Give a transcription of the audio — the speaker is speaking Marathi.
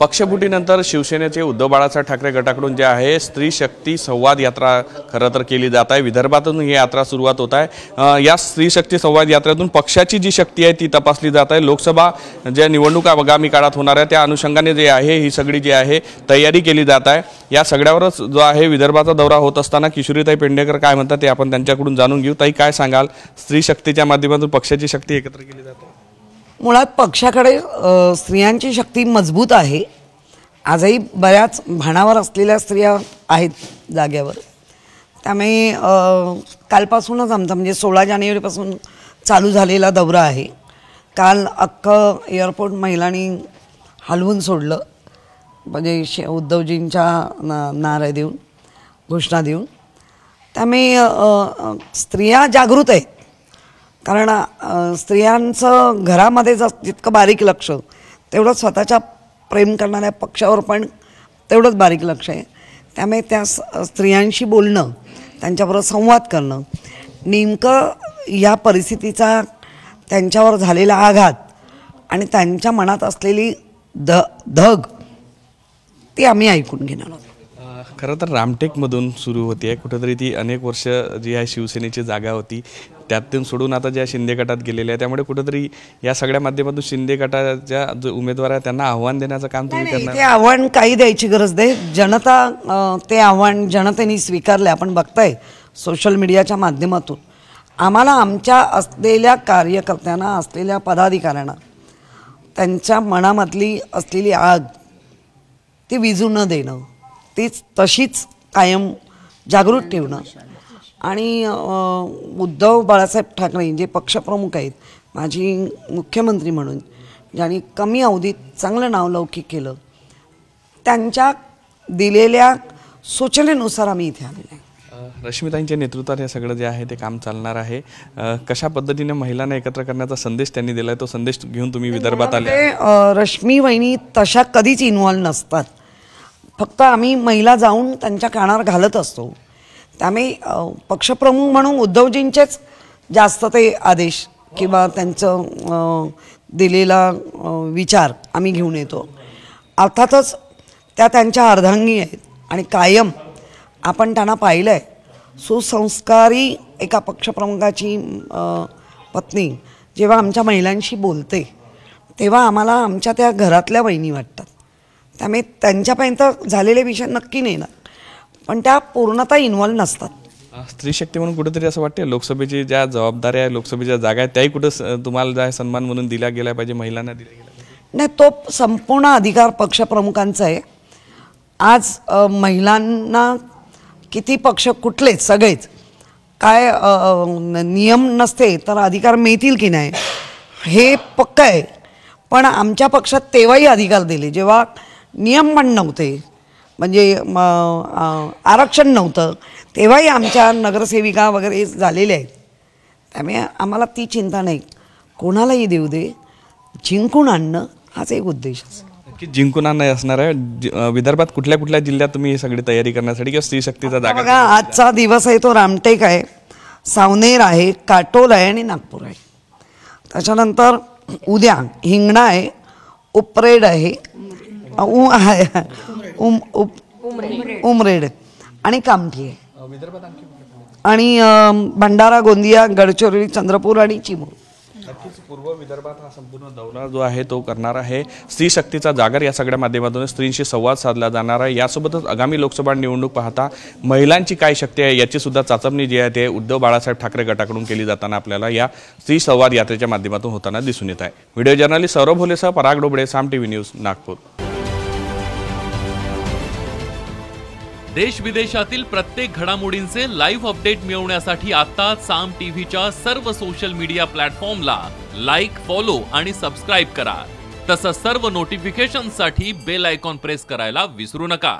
पक्षफुटीनंतर शिवसेनेचे उद्धव बाळासाहेब ठाकरे गटाकडून जे आहे स्त्री शक्ती संवाद यात्रा खरं तर केली जात आहे। विदर्भातून ही यात्रा सुरुवात होत आहे। या स्त्री शक्ती संवाद यात्रेतून पक्षाची जी शक्ती आहे ती तपासली जात आहे। लोकसभा ज्या निवडणुका आगामी काळात होणार आहे त्या अनुषंगाने जे आहे ही सगळी जी आहे तयारी केली जात आहे। या सगळ्यावरच जो आहे विदर्भाचा दौरा होत असताना किशोरीताई पेडणेकर काय म्हणतात ते आपण त्यांच्याकडून जाणून घेऊ। ताई, काय सांगाल, स्त्री शक्तीच्या माध्यमातून पक्षाची शक्ती एकत्र केली जाते? मुळात पक्षाकडे स्त्रियांची शक्ती मजबूत आहे। आजही बऱ्याच भाणावर असलेल्या स्त्रिया आहेत जागेवर। त्यामुळे कालपासूनच आमचा म्हणजे 16 जानेवारीपासून चालू झालेला दौरा आहे। काल अख्खं एअरपोर्ट महिलांनी हलवून सोडलं, म्हणजे उद्धवजींच्या नारे देऊन, घोषणा देऊन। त्यामुळे स्त्रिया जागृत आहेत, कारण स्त्रियांचं घरामध्ये जितकं बारीक लक्ष तेवढं स्वतःच्या प्रेम करणाऱ्या पक्षावर पण तेवढंच बारीक लक्ष आहे। त्यामुळे त्या स्त्रियांशी बोलणं, त्यांच्याबरोबर संवाद करणं, नेमकं या परिस्थितीचा त्यांच्यावर झालेला आघात आणि त्यांच्या मनात असलेली धग ती आम्ही ऐकून घेणार आहोत। खरं तर रामटेकमधून सुरू होती आहे, कुठेतरी ती अनेक वर्ष जी आहे शिवसेनेची जागा होती त्यातून सोडून आता ज्या शिंदे गटात गेलेले आहे, त्यामुळे कुठेतरी या सगळ्या माध्यमातून शिंदे गटाच्या जो उमेदवार आहे त्यांना आव्हान देण्याचं काम तुम्ही करणार? ते आव्हान काही द्यायची गरज नाही। जनता ते आव्हान जनतेने स्वीकारले। आपण बघताय सोशल मीडियाच्या माध्यमातून आम्हाला आमच्या असलेल्या कार्यकर्त्यांना, असलेल्या पदाधिकाऱ्यांना त्यांच्या मनामधली असलेली आग ती विझू न देणं, तीच तशीच कायम जागृत ठेवणं। आणि उद्धव बाळासाहेब ठाकरे जे पक्षप्रमुख आहेत, माजी मुख्यमंत्री म्हणून ज्यांनी कमी अवधीत चांगलं नावलौकिक केलं, त्यांच्या दिलेल्या सूचनेनुसार आम्ही इथे आलेलो आहे। रश्मिताईंच्या नेतृत्वात हे सगळं जे आहे ते काम चालणार आहे। कशा पद्धतीने महिलांना एकत्र करण्याचा संदेश त्यांनी दिलाय, तो संदेश घेऊन तुम्ही विदर्भात आले? रश्मी वहिनी तशा कधीच इन्व्हॉल्व नसतात, फक्त आम्ही महिला जाऊन त्यांच्या कानावर घालत असतो। त्यामुळे पक्षप्रमुख म्हणून उद्धवजींचेच जास्त ते आदेश किंवा त्यांचं दिलेला विचार आम्ही घेऊन येतो। अर्थातच त्या त्यांच्या अर्धांगी आहेत आणि कायम आपण त्यांना पाहिलं आहे, सुसंस्कारी एका पक्षप्रमुखाची पत्नी जेव्हा आमच्या महिलांशी बोलते तेव्हा आम्हाला आमच्या त्या घरातल्या बहिणी वाटतात। त्यामुळे त्यांच्यापर्यंत झालेले विषय नक्की नाही ना, पण त्या पूर्णतः इन्व्हॉल्व नसतात। स्त्री शक्ती म्हणून कुठेतरी असं वाटते लोकसभेची ज्या जबाबदाऱ्या आहे, लोकसभेच्या जागा आहेत, त्याही कुठं तुम्हाला ज्या सन्मान म्हणून दिला गेला पाहिजे, महिलांना दिला गेला पाहिजे? नाही, तो संपूर्ण अधिकार पक्षप्रमुखांचा आहे। आज महिलांना किती पक्ष, कुठलेच सगळेच काय नियम नसते तर अधिकार मिळतील की नाही हे पक्क आहे। पण आमच्या पक्षात तेव्हाही अधिकार दिले जेव्हा नियम पण नव्हते, म्हणजे आरक्षण नव्हतं, तेव्हाही आमच्या नगरसेविका वगैरे झालेल्या आहेत। त्यामुळे आम्हाला ती चिंता नाही, कोणालाही देऊ दे, जिंकून आणणं हाच एक उद्देश आहे। की जिंकून आणणं असणार आहे। विदर्भात कुठल्या कुठल्या जिल्ह्यात तुम्ही ही सगळी तयारी करण्यासाठी किंवा स्त्री शक्तीचा जागा? बघा, आजचा दिवस आहे तो रामटेक आहे, सावनेर आहे, काटोल आहे आणि नागपूर आहे। त्याच्यानंतर उद्या हिंगणा आहे, उपरेड आहे, उमरेड आणि कामठी आहे, आणि भंडारा, गोंदिया, गडचिरोली, चंद्रपूर आणि चिमूर। नक्कीच पूर्व विदर्भात हा संपूर्ण दौरा जो आहे तो करणार आहे। स्त्री शक्तीचा जागर या सगळ्या माध्यमातून स्त्रींशी संवाद साधला जाणार आहे। यासोबतच आगामी लोकसभा निवडणूक पाहता महिलांची काय शक्ती आहे याची सुद्धा चाचपणी जी आहे ते उद्धव बाळासाहेब ठाकरे गटाकडून केली जाताना आपल्याला या स्त्री संवाद यात्रेच्या माध्यमातून होताना दिसून येत आहे। व्हिडिओ जर्नलिस्ट सौरभ भोलेसह पराग डोबळे, साम टीव्ही न्यूज, नागपूर। देश विदेशातील प्रत्येक घडामोडींचे लाईव्ह अपडेट मिळवण्यासाठी आता साम टीव्हीच्या सर्व सोशल मीडिया प्लॅटफॉर्मला लाईक, फॉलो आणि सबस्क्राईब करा। तसंच सर्व नोटिफिकेशनसाठी बेल आयकॉन प्रेस करायला विसरू नका।